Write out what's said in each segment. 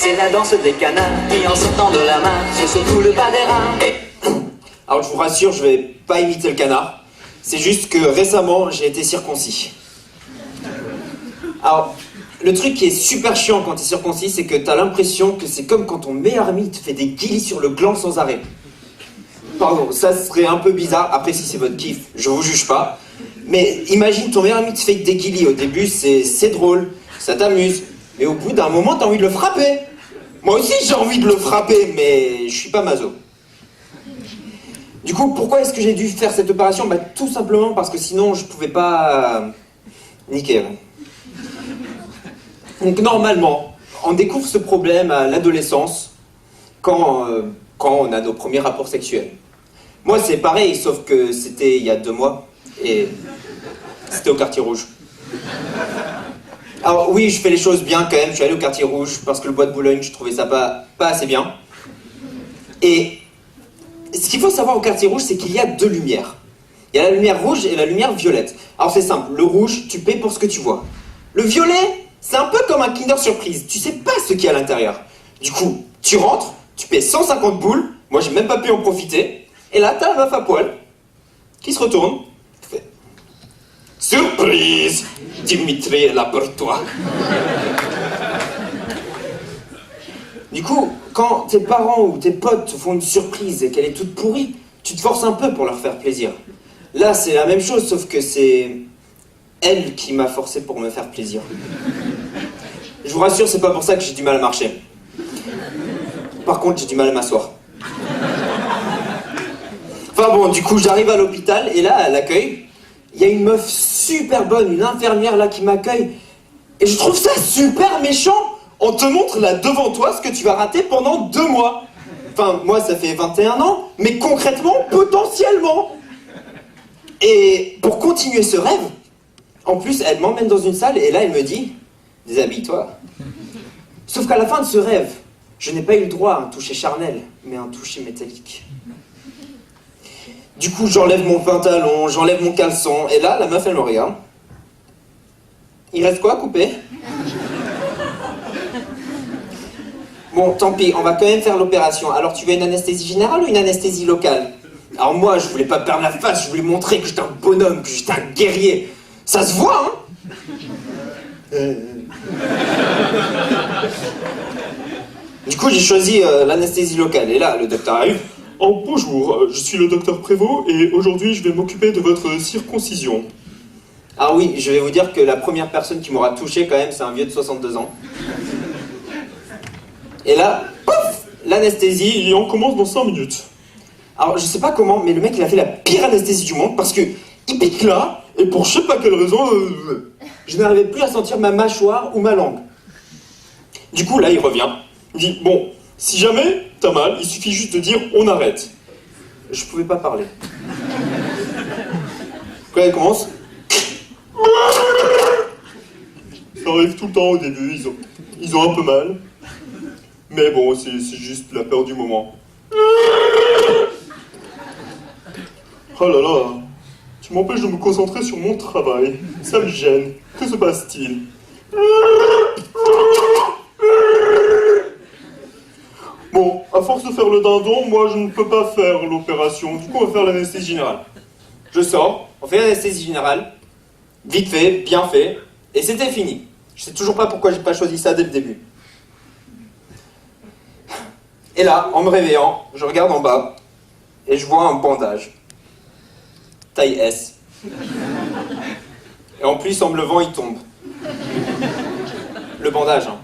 C'est la danse des canards qui en sortant de la mare se secouent le bas des reins. Alors je vous rassure, je vais pas imiter le canard. C'est juste que récemment, j'ai été circoncis. Alors, le truc qui est super chiant quand t'es circoncis, c'est que t'as l'impression que c'est comme quand ton meilleur ami te fait des guilis sur le gland sans arrêt. Pardon, ça serait un peu bizarre. Après, si c'est votre kiff, je vous juge pas. Mais imagine, ton meilleur ami te fait des guilis. Au début, c'est drôle, ça t'amuse. Mais au bout d'un moment, t'as envie de le frapper. Moi aussi, j'ai envie de le frapper, mais je suis pas maso. Du coup, pourquoi est-ce que j'ai dû faire cette opération? Bah, tout simplement parce que sinon, je pouvais pas niquer. Donc normalement, on découvre ce problème à l'adolescence quand on a nos premiers rapports sexuels. Moi, c'est pareil, sauf que c'était il y a 2 mois, et c'était au Quartier Rouge. Alors oui, je fais les choses bien quand même, je suis allé au Quartier Rouge, parce que le bois de Boulogne, je trouvais ça pas assez bien. Et ce qu'il faut savoir au Quartier Rouge, c'est qu'il y a 2 lumières. Il y a la lumière rouge et la lumière violette. Alors c'est simple, le rouge, tu payes pour ce que tu vois. Le violet, c'est un peu comme un Kinder Surprise, tu sais pas ce qu'il y a à l'intérieur. Du coup, tu rentres, tu payes 150 boules, moi j'ai même pas pu en profiter, et là t'as la meuf à poil, qui se retourne, qui fait « Surprise, Dimitri est là pour toi !» Du coup, quand tes parents ou tes potes te font une surprise et qu'elle est toute pourrie, tu te forces un peu pour leur faire plaisir. Là, c'est la même chose, sauf que c'est elle qui m'a forcé pour me faire plaisir. Je vous rassure, c'est pas pour ça que j'ai du mal à marcher. Par contre, j'ai du mal à m'asseoir. Enfin bon, du coup, j'arrive à l'hôpital et là, à l'accueil, il y a une meuf super bonne, une infirmière là qui m'accueille. Et je trouve ça super méchant. On te montre là devant toi ce que tu vas rater pendant 2 mois. Enfin, moi, ça fait 21 ans, mais concrètement, potentiellement. Et pour continuer ce rêve, en plus, elle m'emmène dans une salle et là, elle me dit « Déshabille-toi ». Sauf qu'à la fin de ce rêve, je n'ai pas eu le droit à un toucher charnel, mais un toucher métallique. Du coup, j'enlève mon pantalon, j'enlève mon caleçon, et là, la meuf, elle me regarde. Il reste quoi à couper? Bon, tant pis, on va quand même faire l'opération. Alors, tu veux une anesthésie générale ou une anesthésie locale? Alors moi, je voulais pas perdre la face, je voulais montrer que j'étais un bonhomme, que j'étais un guerrier. Ça se voit, hein? Du coup, j'ai choisi l'anesthésie locale. Et là, le docteur arrive. Oh, bonjour, je suis le docteur Prévost et aujourd'hui je vais m'occuper de votre circoncision. Ah oui, je vais vous dire que la première personne qui m'aura touché quand même, c'est un vieux de 62 ans. Et là, pouf, l'anesthésie. Et on commence dans 5 minutes. Alors, je sais pas comment, mais le mec, il a fait la pire anesthésie du monde parce que il pique là, Et pour je sais pas quelle raison... je n'arrivais plus à sentir ma mâchoire ou ma langue. Du coup, là, il revient. Il dit, bon, si jamais t'as mal, il suffit juste de dire, on arrête. Je pouvais pas parler. Quand il commence... Ça arrive tout le temps au début, ils ont un peu mal. Mais bon, c'est juste la peur du moment. Oh là là, tu m'empêches de me concentrer sur mon travail. Ça me gêne. Que se passe-t-il? Bon, à force de faire le dindon, moi je ne peux pas faire l'opération. Du coup, on va faire l'anesthésie générale. Je sors, on fait l'anesthésie générale, vite fait, bien fait, et c'était fini. Je sais toujours pas pourquoi j'ai pas choisi ça dès le début. Et là, en me réveillant, je regarde en bas, et je vois un bandage. Taille S. Et en plus, en me levant, il tombe. Le bandage, hein.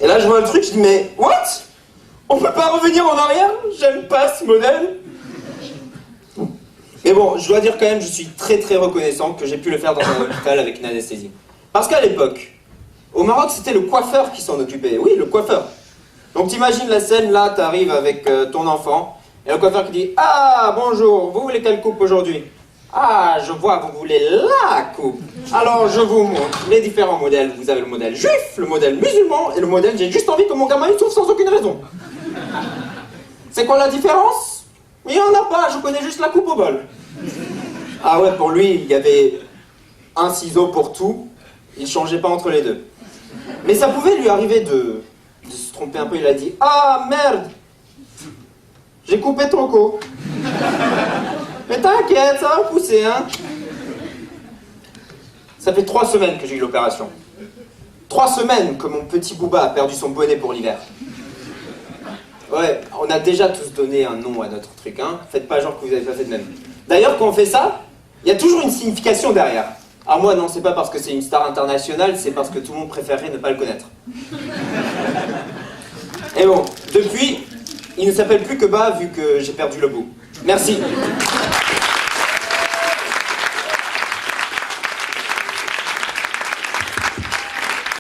Et là, je vois le truc, je dis, mais what? On peut pas revenir en arrière? J'aime pas ce modèle. Mais bon, je dois dire quand même, je suis très très reconnaissant que j'ai pu le faire dans un hôpital avec une anesthésie. Parce qu'à l'époque, au Maroc, c'était le coiffeur qui s'en occupait. Oui, le coiffeur. Donc t'imagines la scène, là, t'arrives avec ton enfant, et le coiffeur qui dit « Ah, bonjour, vous voulez quelle coupe aujourd'hui ?»« Ah, je vois, vous voulez la coupe. Alors, je vous montre les différents modèles. Vous avez le modèle juif, le modèle musulman, et le modèle j'ai juste envie que mon gamin il souffre sans aucune raison. C'est quoi la différence? Il n'y en a pas, je connais juste la coupe au bol. » Ah ouais, pour lui, il y avait un ciseau pour tout, il ne changeait pas entre les deux. Mais ça pouvait lui arriver de se tromper un peu. Il a dit « Ah, merde! J'ai coupé ton cou. » Mais t'inquiète, ça va pousser, hein. Ça fait 3 semaines que j'ai eu l'opération. 3 semaines que mon petit Booba a perdu son bonnet pour l'hiver. Ouais, on a déjà tous donné un nom à notre truc, hein. Faites pas genre que vous avez pas fait de même. D'ailleurs, quand on fait ça, il y a toujours une signification derrière. Ah moi non, c'est pas parce que c'est une star internationale, c'est parce que tout le monde préférait ne pas le connaître. Et bon, depuis, il ne s'appelle plus que Ba vu que j'ai perdu le bout. Merci.